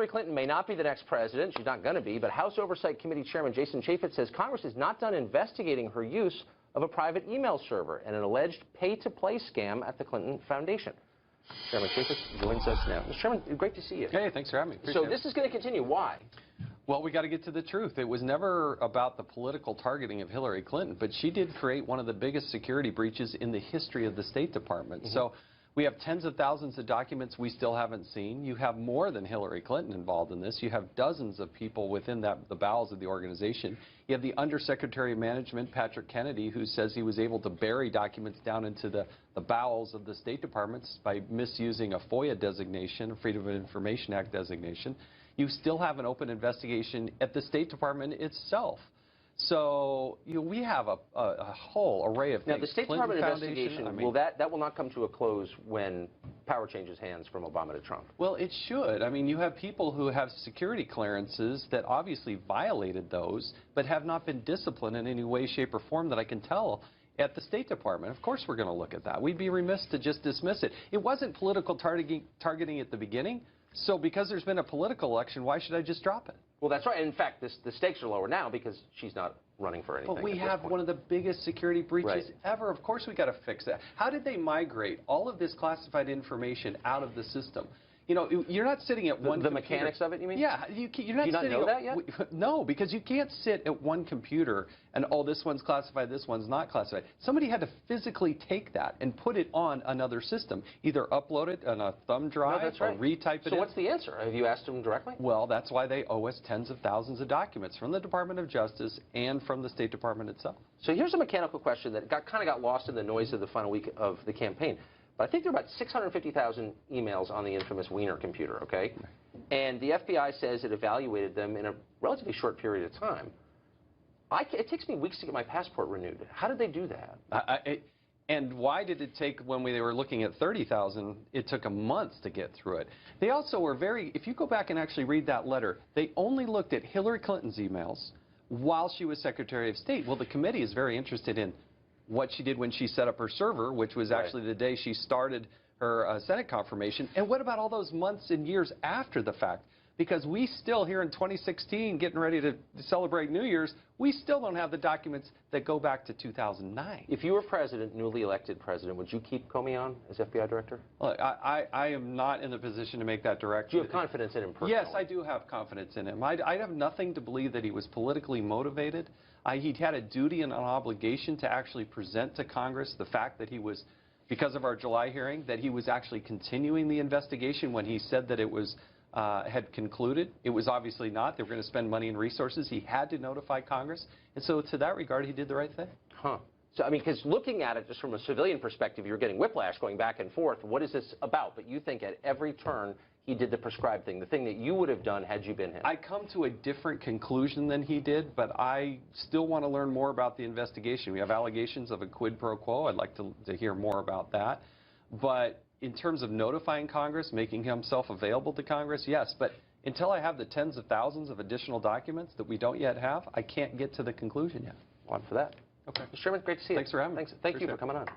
Hillary Clinton may not be the next president. She's not going to be. But House Oversight Committee Chairman Jason Chaffetz says Congress is not done investigating her use of a private email server and an alleged pay-to-play scam at the Clinton Foundation. Chairman Chaffetz joins us now. Mr. Chairman, great to see you. Hey, thanks for having me. So this is going to continue. Why? Well, we got to get to the truth. It was never about the political targeting of Hillary Clinton, but she did create one of the biggest security breaches in the history of the State Department. So we have tens of thousands of documents we still haven't seen. You have more than Hillary Clinton involved in this. You have dozens of people within the bowels of the organization. You have the Undersecretary of Management, Patrick Kennedy, who says he was able to bury documents down into the bowels of the State Department by misusing a FOIA designation, a Freedom of Information Act designation. You still have an open investigation at the State Department itself. So we have a whole array of things. Now, the State Department investigation, that will not come to a close when power changes hands from Obama to Trump. Well, it should. I mean, you have people who have security clearances that obviously violated those, but have not been disciplined in any way, shape, or form that I can tell at the State Department. Of course we're going to look at that. We'd be remiss to just dismiss it. It wasn't political targeting at the beginning. So because there's been a political election, why should I just drop it? Well, that's right. In fact, the stakes are lower now because she's not running for anything. But we have one of the biggest security breaches ever. Of course we got to fix that. How did they migrate all of this classified information out of the system? You know, you're not sitting at one computer. The mechanics of it, you mean? Yeah. You're not Do you not sitting know that yet? No, because you can't sit at one computer and, oh, this one's classified, this one's not classified. Somebody had to physically take that and put it on another system, either upload it on a thumb drive or retype it in. So what's the answer? Have you asked them directly? Well, that's why they owe us tens of thousands of documents from the Department of Justice and from the State Department itself. So here's a mechanical question that kind of got lost in the noise of the final week of the campaign. But I think there are about 650,000 emails on the infamous Wiener computer, okay? And the FBI says it evaluated them in a relatively short period of time. It takes me weeks to get my passport renewed. How did they do that? And why did it take, when they were looking at 30,000, it took a month to get through it? They also were if you go back and actually read that letter, they only looked at Hillary Clinton's emails while she was Secretary of State. Well, the committee is very interested in what she did when she set up her server, which was actually the day she started her Senate confirmation. And what about all those months and years after the fact? Because we still, here in 2016, getting ready to celebrate New Year's, we still don't have the documents that go back to 2009. If you were president, newly elected president, would you keep Comey on as FBI director? Look, I am not in the position to make that direction. Do you have confidence in him personally? Yes, I do have confidence in him. I have nothing to believe that he was politically motivated. He'd had a duty and an obligation to actually present to Congress the fact that he was, because of our July hearing, that he was actually continuing the investigation when he said that it was had concluded. It was obviously not. They were going to spend money and resources. He had to notify Congress. And so to that regard, he did the right thing. Huh. So, I mean, because looking at it just from a civilian perspective, you're getting whiplash going back and forth. What is this about? But you think at every turn he did the prescribed thing, the thing that you would have done had you been him. I come to a different conclusion than he did, but I still want to learn more about the investigation. We have allegations of a quid pro quo. I'd like to hear more about that. But in terms of notifying Congress, making himself available to Congress, yes. But until I have the tens of thousands of additional documents that we don't yet have, I can't get to the conclusion yet. On for that. Okay. Mr. Chairman, great to see you. Thanks for having me. Thank you for coming on.